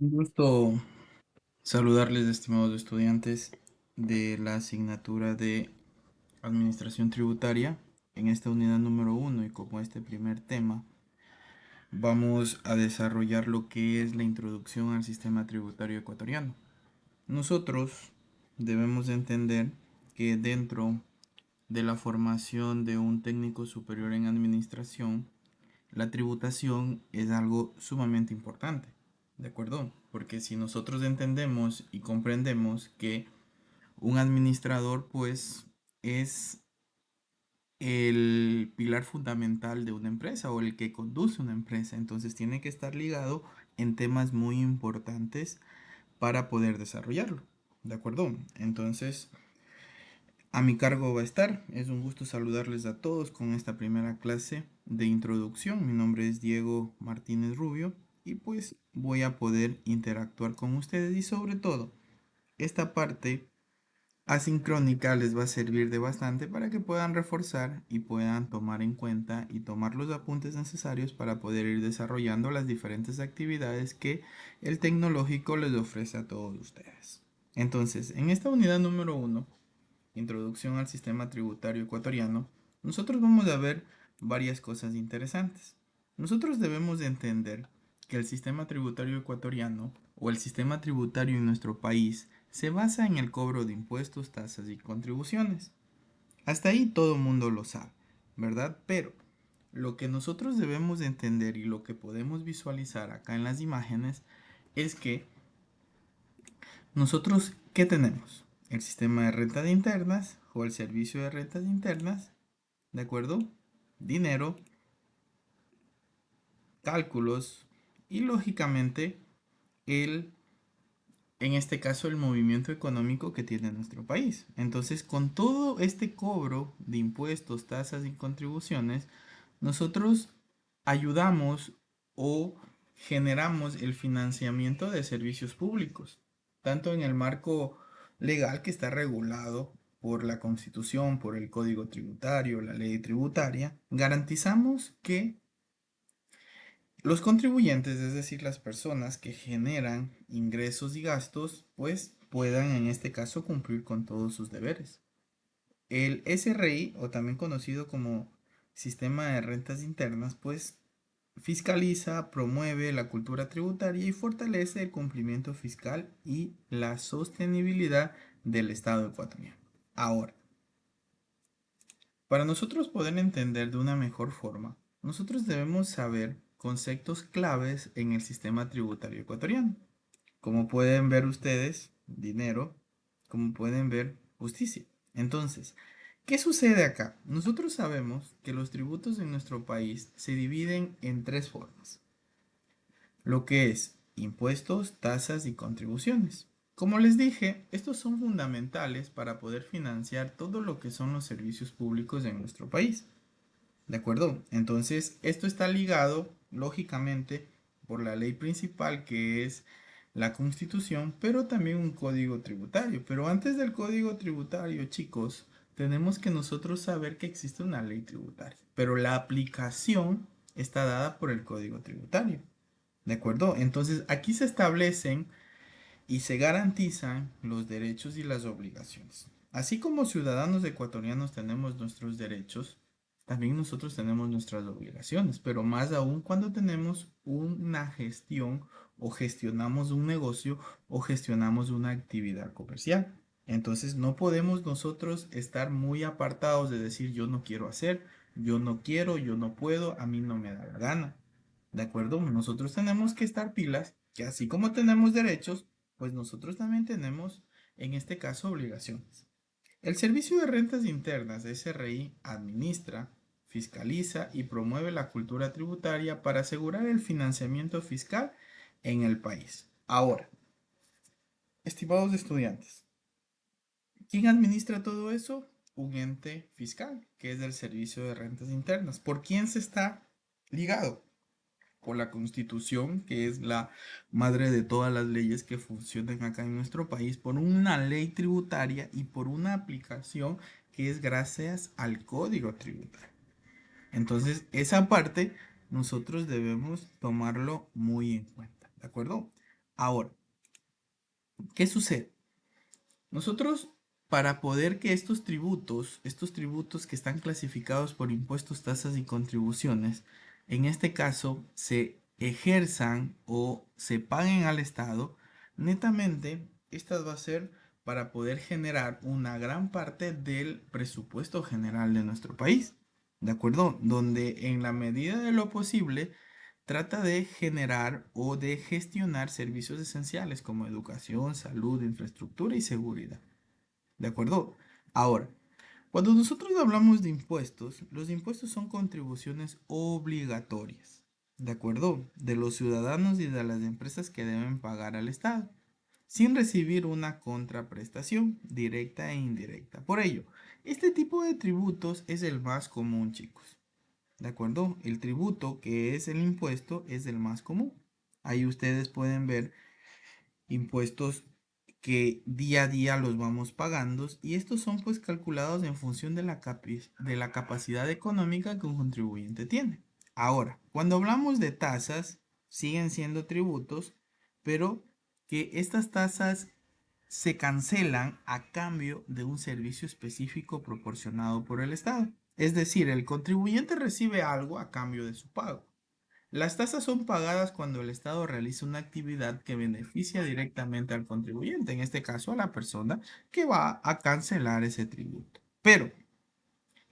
Un gusto saludarles, estimados estudiantes de la asignatura de Administración Tributaria. En esta unidad número uno y como este primer tema, vamos a desarrollar lo que es la introducción al sistema tributario ecuatoriano. Nosotros debemos de entender que dentro de la formación de un técnico superior en administración, la tributación es algo sumamente importante, ¿de acuerdo? Porque si nosotros entendemos y comprendemos que un administrador pues es el pilar fundamental de una empresa o el que conduce una empresa, entonces tiene que estar ligado en temas muy importantes para poder desarrollarlo, ¿de acuerdo? Entonces, a mi cargo va a estar. Es un gusto saludarles a todos con esta primera clase de introducción. Mi nombre es Diego Martínez Rubio y pues voy a poder interactuar con ustedes y sobre todo esta parte asincrónica les va a servir de bastante para que puedan reforzar y puedan tomar en cuenta y tomar los apuntes necesarios para poder ir desarrollando las diferentes actividades que el tecnológico les ofrece a todos ustedes. Entonces, en esta unidad número uno, Introducción al sistema tributario ecuatoriano, nosotros vamos a ver varias cosas interesantes. Nosotros debemos de entender que el sistema tributario ecuatoriano o el sistema tributario en nuestro país se basa en el cobro de impuestos, tasas y contribuciones. Hasta ahí todo el mundo lo sabe, ¿verdad? Pero lo que nosotros debemos de entender y lo que podemos visualizar acá en las imágenes es que nosotros, ¿qué tenemos? El sistema de rentas internas o el servicio de rentas internas, ¿de acuerdo? Dinero, cálculos y lógicamente el, en este caso, el movimiento económico que tiene nuestro país. Entonces, con todo este cobro de impuestos, tasas y contribuciones, nosotros ayudamos o generamos el financiamiento de servicios públicos, tanto en el marco legal que está regulado por la Constitución, por el Código Tributario, la ley tributaria, garantizamos que los contribuyentes, es decir, las personas que generan ingresos y gastos, pues puedan en este caso cumplir con todos sus deberes. El SRI, o también conocido como Sistema de Rentas Internas, pues fiscaliza, promueve la cultura tributaria y fortalece el cumplimiento fiscal y la sostenibilidad del Estado ecuatoriano. Ahora, para nosotros poder entender de una mejor forma, nosotros debemos saber conceptos claves en el sistema tributario ecuatoriano. Como pueden ver ustedes, dinero, como pueden ver, justicia. Entonces, ¿qué sucede acá? Nosotros sabemos que los tributos en nuestro país se dividen en tres formas, lo que es impuestos, tasas y contribuciones. Como les dije, estos son fundamentales para poder financiar todo lo que son los servicios públicos en nuestro país. ¿De acuerdo? Entonces, esto está ligado, lógicamente, por la ley principal que es la Constitución, pero también un código tributario. Pero antes del código tributario, chicos, tenemos que nosotros saber que existe una ley tributaria, pero la aplicación está dada por el código tributario. ¿De acuerdo? Entonces, aquí se establecen y se garantizan los derechos y las obligaciones. Así como ciudadanos ecuatorianos tenemos nuestros derechos, también nosotros tenemos nuestras obligaciones, pero más aún cuando tenemos una gestión o gestionamos un negocio o gestionamos una actividad comercial. Entonces no podemos nosotros estar muy apartados de decir yo no quiero hacer, yo no quiero, yo no puedo, a mí no me da la gana. ¿De acuerdo? Nosotros tenemos que estar pilas, que así como tenemos derechos, pues nosotros también tenemos, en este caso, obligaciones. El Servicio de Rentas Internas, SRI, administra, fiscaliza y promueve la cultura tributaria para asegurar el financiamiento fiscal en el país. Ahora, estimados estudiantes, ¿quién administra todo eso? Un ente fiscal, que es el Servicio de Rentas Internas. ¿Por quién se está ligado? Por la Constitución, que es la madre de todas las leyes que funcionan acá en nuestro país, por una ley tributaria y por una aplicación que es gracias al Código Tributario. Entonces, esa parte nosotros debemos tomarlo muy en cuenta, ¿de acuerdo? Ahora, ¿qué sucede? Nosotros, para poder que estos tributos que están clasificados por impuestos, tasas y contribuciones, en este caso se ejerzan o se paguen al Estado, netamente, esta va a ser para poder generar una gran parte del presupuesto general de nuestro país, ¿de acuerdo? Donde en la medida de lo posible trata de generar o de gestionar servicios esenciales como educación, salud, infraestructura y seguridad. ¿De acuerdo? Ahora, cuando nosotros hablamos de impuestos, los impuestos son contribuciones obligatorias, ¿de acuerdo? De los ciudadanos y de las empresas que deben pagar al Estado, sin recibir una contraprestación directa e indirecta. Por ello, este tipo de tributos es el más común, chicos. ¿De acuerdo? El tributo, que es el impuesto, es el más común. Ahí ustedes pueden ver impuestos que día a día los vamos pagando y estos son pues calculados en función de de la capacidad económica que un contribuyente tiene. Ahora, cuando hablamos de tasas, siguen siendo tributos, pero que estas tasas se cancelan a cambio de un servicio específico proporcionado por el Estado. Es decir, el contribuyente recibe algo a cambio de su pago. Las tasas son pagadas cuando el Estado realiza una actividad que beneficia directamente al contribuyente, en este caso a la persona que va a cancelar ese tributo. Pero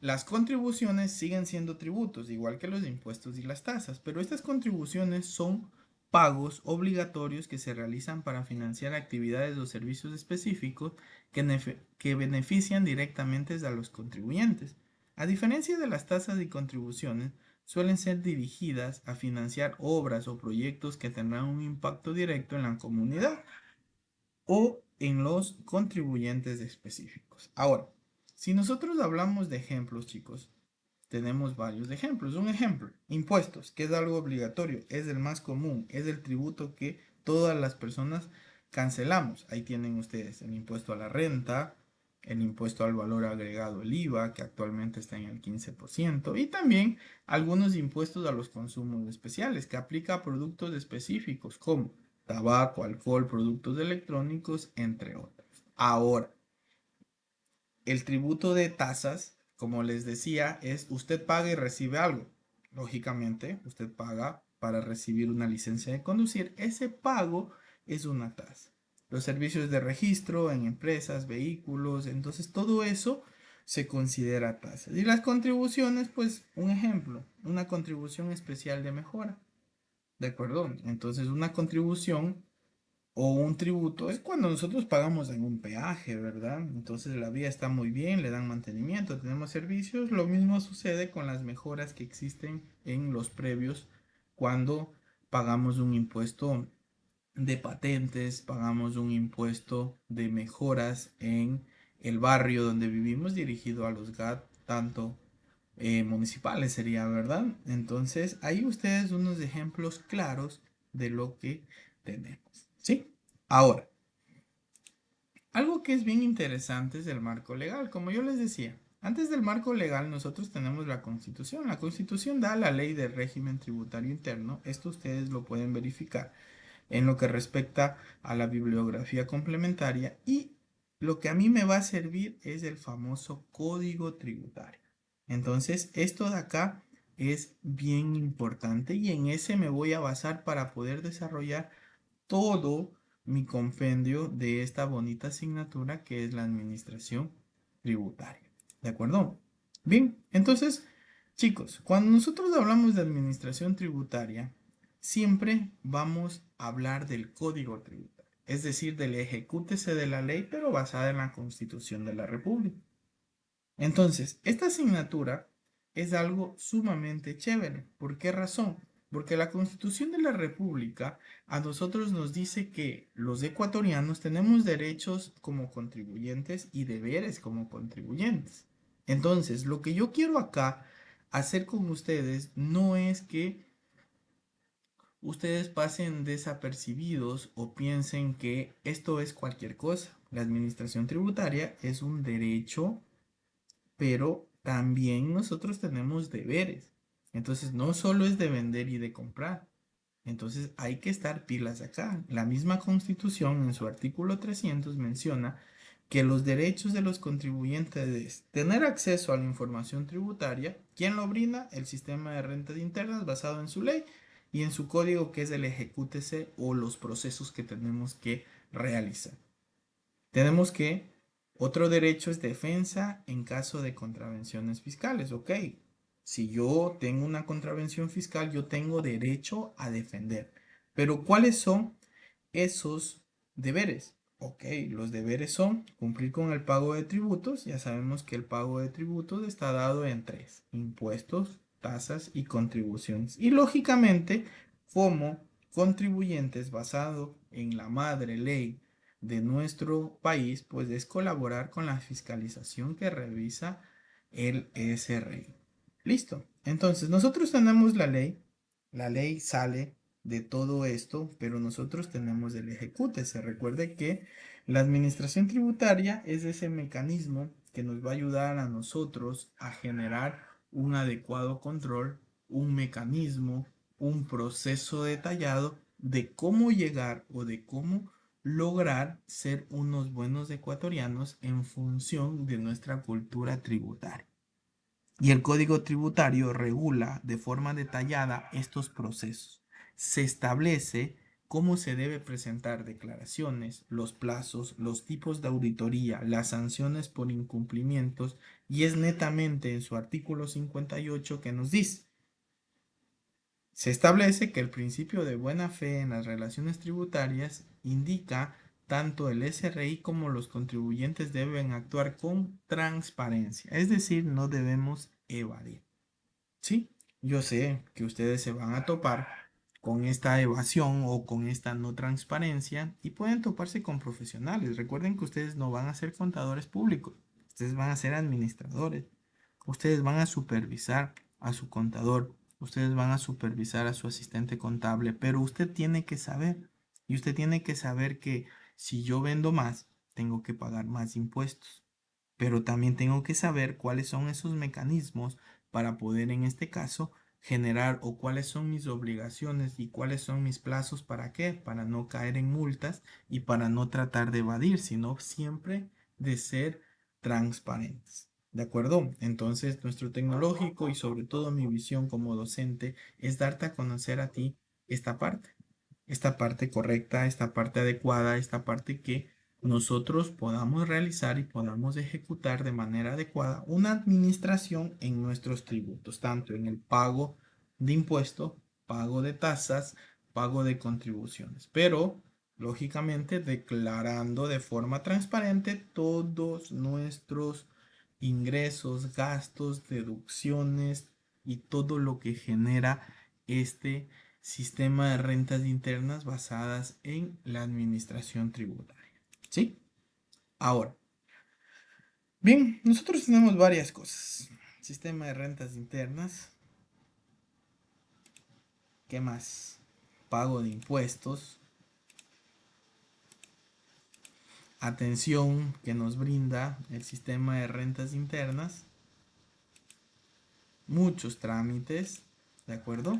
las contribuciones siguen siendo tributos, igual que los impuestos y las tasas, pero estas contribuciones son pagos obligatorios que se realizan para financiar actividades o servicios específicos que benefician directamente a los contribuyentes. A diferencia de las tasas y contribuciones, suelen ser dirigidas a financiar obras o proyectos que tendrán un impacto directo en la comunidad o en los contribuyentes específicos. Ahora, si nosotros hablamos de ejemplos, chicos, tenemos varios ejemplos. Un ejemplo, impuestos, que es algo obligatorio, es el más común, es el tributo que todas las personas cancelamos. Ahí tienen ustedes el impuesto a la renta, el impuesto al valor agregado, el IVA, que actualmente está en el 15%, y también algunos impuestos a los consumos especiales, que aplica a productos específicos como tabaco, alcohol, productos electrónicos, entre otros. Ahora, el tributo de tasas, como les decía, es usted paga y recibe algo. Lógicamente, usted paga para recibir una licencia de conducir. Ese pago es una tasa. Los servicios de registro en empresas, vehículos, entonces todo eso se considera tasas. Y las contribuciones, pues un ejemplo, una contribución especial de mejora. ¿De acuerdo? Entonces una contribución o un tributo es cuando nosotros pagamos en un peaje, ¿verdad? Entonces la vía está muy bien, le dan mantenimiento, tenemos servicios. Lo mismo sucede con las mejoras que existen en los previos cuando pagamos un impuesto de patentes, pagamos un impuesto de mejoras en el barrio donde vivimos dirigido a los GAT, tanto municipales sería, ¿verdad? Entonces, ahí ustedes unos ejemplos claros de lo que tenemos, ¿sí? Ahora, algo que es bien interesante es el marco legal. Como yo les decía, antes del marco legal nosotros tenemos la Constitución. La Constitución da la ley del régimen tributario interno. Esto ustedes lo pueden verificar en lo que respecta a la bibliografía complementaria y lo que a mí me va a servir es el famoso código tributario. Entonces, esto de acá es bien importante y en ese me voy a basar para poder desarrollar todo mi compendio de esta bonita asignatura que es la administración tributaria. ¿De acuerdo? Bien, entonces, chicos, cuando nosotros hablamos de administración tributaria, siempre vamos a hablar del código tributario, es decir, del ejecútese de la ley, pero basada en la Constitución de la República. Entonces, esta asignatura es algo sumamente chévere. ¿Por qué razón? Porque la Constitución de la República a nosotros nos dice que los ecuatorianos tenemos derechos como contribuyentes y deberes como contribuyentes. Entonces, lo que yo quiero acá hacer con ustedes no es que ustedes pasen desapercibidos o piensen que esto es cualquier cosa. La administración tributaria es un derecho, pero también nosotros tenemos deberes. Entonces, no solo es de vender y de comprar. Entonces hay que estar pilas acá. La misma Constitución en su artículo 300 menciona que los derechos de los contribuyentes es tener acceso a la información tributaria. ¿Quién lo brinda? El sistema de rentas internas basado en su ley y en su código, que es el ejecútese, o los procesos que tenemos que realizar. Tenemos que, otro derecho es defensa en caso de contravenciones fiscales. Ok, si yo tengo una contravención fiscal, yo tengo derecho a defender. Pero ¿cuáles son esos deberes? Ok, los deberes son cumplir con el pago de tributos. Ya sabemos que el pago de tributos está dado en tres: impuestos, tasas y contribuciones. Y lógicamente, como contribuyentes basado en la madre ley de nuestro país, pues es colaborar con la fiscalización que revisa el SRI. Listo. Entonces, nosotros tenemos la ley sale de todo esto, pero nosotros tenemos el ejecute. Se recuerde que la administración tributaria es ese mecanismo que nos va a ayudar a nosotros a generar un adecuado control, un mecanismo, un proceso detallado de cómo llegar o de cómo lograr ser unos buenos ecuatorianos en función de nuestra cultura tributaria. Y el Código Tributario regula de forma detallada estos procesos. Se establece cómo se debe presentar declaraciones, los plazos, los tipos de auditoría, las sanciones por incumplimientos, y es netamente en su artículo 58 que nos dice: se establece que el principio de buena fe en las relaciones tributarias indica tanto el SRI como los contribuyentes deben actuar con transparencia, es decir, no debemos evadir. Sí, yo sé que ustedes se van a topar con esta evasión o con esta no transparencia y pueden toparse con profesionales. Recuerden que ustedes no van a ser contadores públicos, ustedes van a ser administradores. Ustedes van a supervisar a su contador, ustedes van a supervisar a su asistente contable, pero usted tiene que saber, y usted tiene que saber que si yo vendo más, tengo que pagar más impuestos, pero también tengo que saber cuáles son esos mecanismos para poder, en este caso, generar, o cuáles son mis obligaciones y cuáles son mis plazos. ¿Para qué? Para no caer en multas y para no tratar de evadir, sino siempre de ser transparentes. ¿De acuerdo? Entonces, nuestro tecnológico y sobre todo mi visión como docente es darte a conocer a ti esta parte correcta, esta parte adecuada, esta parte que nosotros podamos realizar y podamos ejecutar de manera adecuada una administración en nuestros tributos, tanto en el pago de impuestos, pago de tasas, pago de contribuciones, pero lógicamente declarando de forma transparente todos nuestros ingresos, gastos, deducciones y todo lo que genera este sistema de rentas internas basadas en la administración tributaria. ¿Sí? Ahora, bien, nosotros tenemos varias cosas. Sistema de rentas internas. ¿Qué más? Pago de impuestos. Atención que nos brinda el sistema de rentas internas. Muchos trámites, ¿de acuerdo?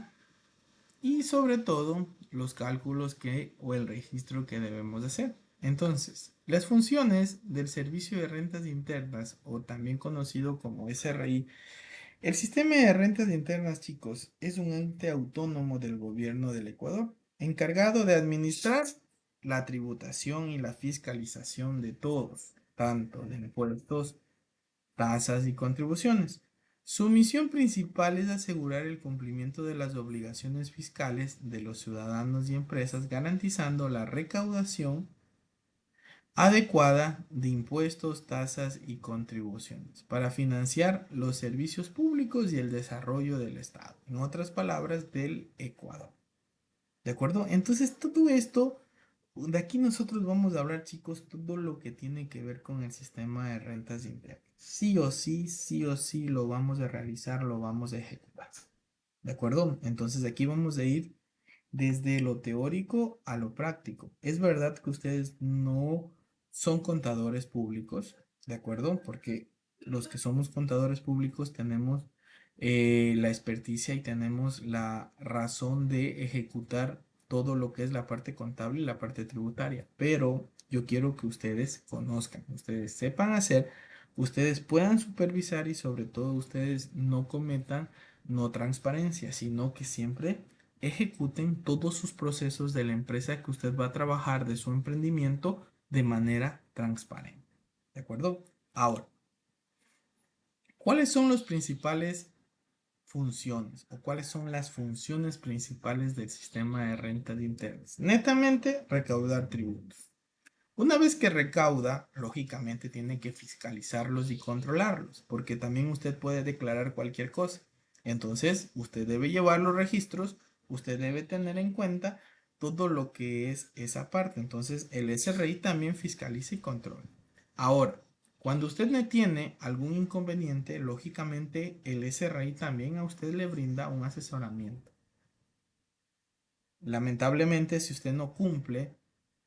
Y sobre todo los cálculos que o el registro que debemos hacer. Entonces, las funciones del Servicio de Rentas Internas, o también conocido como SRI, el sistema de rentas internas, chicos, es un ente autónomo del gobierno del Ecuador, encargado de administrar la tributación y la fiscalización de todos, tanto de impuestos, tasas y contribuciones. Su misión principal es asegurar el cumplimiento de las obligaciones fiscales de los ciudadanos y empresas, garantizando la recaudación adecuada de impuestos, tasas y contribuciones para financiar los servicios públicos y el desarrollo del Estado, en otras palabras, del Ecuador. ¿De acuerdo? Entonces, todo esto, de aquí nosotros vamos a hablar, chicos, todo lo que tiene que ver con el sistema de rentas internas. Sí o sí lo vamos a realizar, lo vamos a ejecutar. ¿De acuerdo? Entonces, aquí vamos a ir desde lo teórico a lo práctico. Es verdad que ustedes no son contadores públicos, ¿de acuerdo? Porque los que somos contadores públicos tenemos la experticia y tenemos la razón de ejecutar todo lo que es la parte contable y la parte tributaria. Pero yo quiero que ustedes conozcan, ustedes sepan hacer, ustedes puedan supervisar y sobre todo ustedes no cometan no transparencia, sino que siempre ejecuten todos sus procesos de la empresa que usted va a trabajar, de su emprendimiento, de manera transparente. ¿De acuerdo? Ahora, ¿cuáles son los principales funciones o cuáles son las funciones principales del sistema de renta de internas? Netamente, recaudar tributos. Una vez que recauda, lógicamente tiene que fiscalizarlos y controlarlos, porque también usted puede declarar cualquier cosa. Entonces, usted debe llevar los registros, usted debe tener en cuenta todo lo que es esa parte. Entonces, el SRI también fiscaliza y controla. Ahora, cuando usted le tiene algún inconveniente, lógicamente el SRI también a usted le brinda un asesoramiento. Lamentablemente, si usted no cumple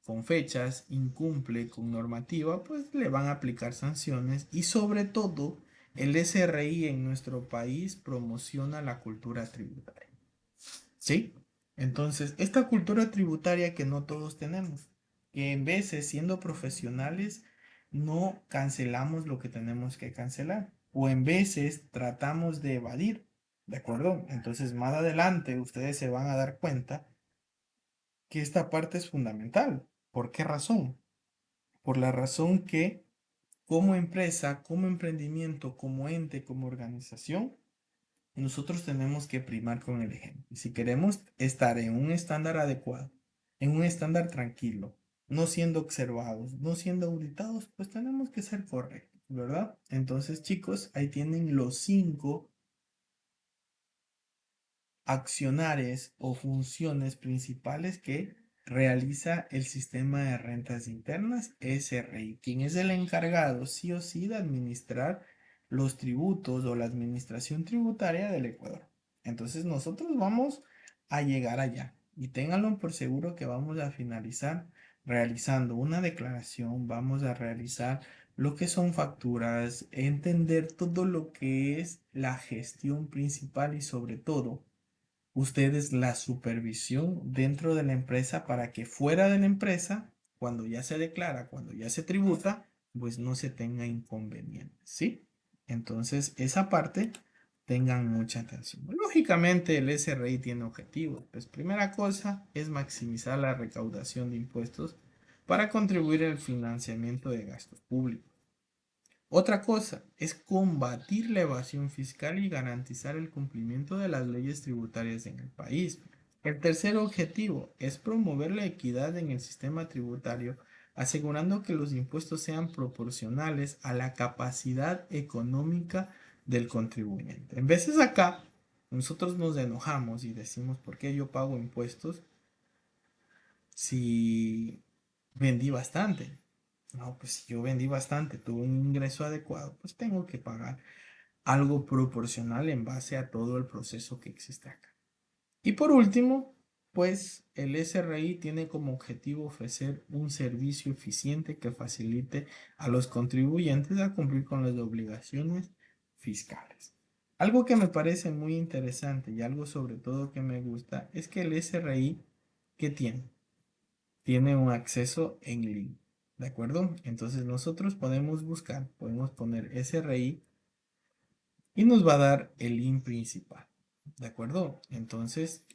con fechas, incumple con normativa, pues le van a aplicar sanciones y sobre todo el SRI en nuestro país promociona la cultura tributaria. ¿Sí? Entonces, esta cultura tributaria que no todos tenemos, que en veces siendo profesionales no cancelamos lo que tenemos que cancelar o en veces tratamos de evadir, ¿de acuerdo? Entonces, más adelante ustedes se van a dar cuenta que esta parte es fundamental. ¿Por qué razón? Por la razón que como empresa, como emprendimiento, como ente, como organización, nosotros tenemos que primar con el ejemplo. Y si queremos estar en un estándar adecuado, en un estándar tranquilo, no siendo observados, no siendo auditados, pues tenemos que ser correctos, ¿verdad? Entonces, chicos, ahí tienen los 5 accionares o funciones principales que realiza el sistema de rentas internas SRI, quien es el encargado sí o sí de administrar los tributos o la administración tributaria del Ecuador. Entonces nosotros vamos a llegar allá y ténganlo por seguro que vamos a finalizar realizando una declaración, vamos a realizar lo que son facturas, entender todo lo que es la gestión principal y sobre todo ustedes la supervisión dentro de la empresa para que fuera de la empresa, cuando ya se declara, cuando ya se tributa, pues no se tenga inconvenientes, ¿sí? Entonces, esa parte tengan mucha atención. Lógicamente, el SRI tiene objetivos. Pues primera cosa es maximizar la recaudación de impuestos para contribuir al financiamiento de gastos públicos. Otra cosa es combatir la evasión fiscal y garantizar el cumplimiento de las leyes tributarias en el país. El tercer objetivo es promover la equidad en el sistema tributario, asegurando que los impuestos sean proporcionales a la capacidad económica del contribuyente. En veces acá nosotros nos enojamos y decimos, ¿por qué yo pago impuestos si vendí bastante? No, pues si yo vendí bastante, tuve un ingreso adecuado, pues tengo que pagar algo proporcional en base a todo el proceso que existe acá. Y por último, pues el SRI tiene como objetivo ofrecer un servicio eficiente que facilite a los contribuyentes a cumplir con las obligaciones fiscales. Algo que me parece muy interesante y algo sobre todo que me gusta es que el SRI, ¿qué tiene? Tiene un acceso en línea. ¿De acuerdo? Entonces nosotros podemos buscar, podemos poner SRI y nos va a dar el link principal. ¿De acuerdo? Entonces,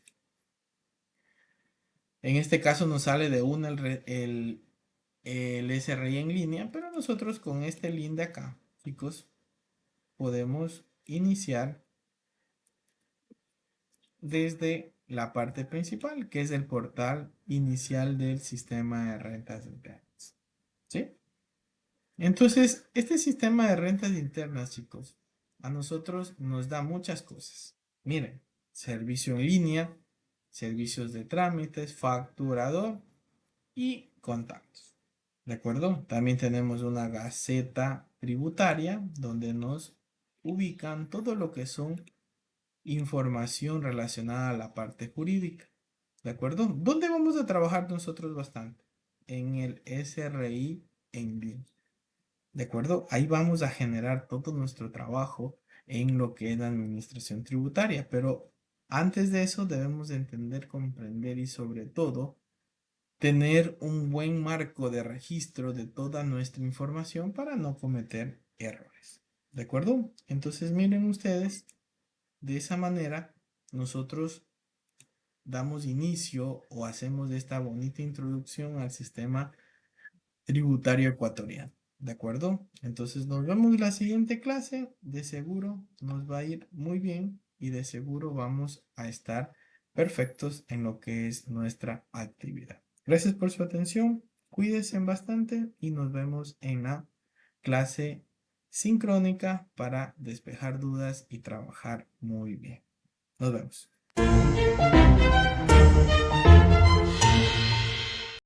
en este caso nos sale de una el SRI en línea, pero nosotros con este link de acá, chicos, podemos iniciar desde la parte principal, que es el portal inicial del sistema de rentas internas. ¿Sí? Entonces, este sistema de rentas internas, chicos, a nosotros nos da muchas cosas. Miren, servicio en línea, servicios de trámites, facturador y contactos. ¿De acuerdo? También tenemos una gaceta tributaria donde nos ubican todo lo que son información relacionada a la parte jurídica. ¿De acuerdo? ¿Dónde vamos a trabajar nosotros bastante? En el SRI en línea. ¿De acuerdo? Ahí vamos a generar todo nuestro trabajo en lo que es la administración tributaria. Pero antes de eso debemos de entender, comprender y sobre todo tener un buen marco de registro de toda nuestra información para no cometer errores. ¿De acuerdo? Entonces miren ustedes, de esa manera nosotros damos inicio o hacemos esta bonita introducción al sistema tributario ecuatoriano. ¿De acuerdo? Entonces nos vemos en la siguiente clase. De seguro nos va a ir muy bien y de seguro vamos a estar perfectos en lo que es nuestra actividad. Gracias por su atención. Cuídense bastante y nos vemos en la clase sincrónica para despejar dudas y trabajar muy bien. Nos vemos.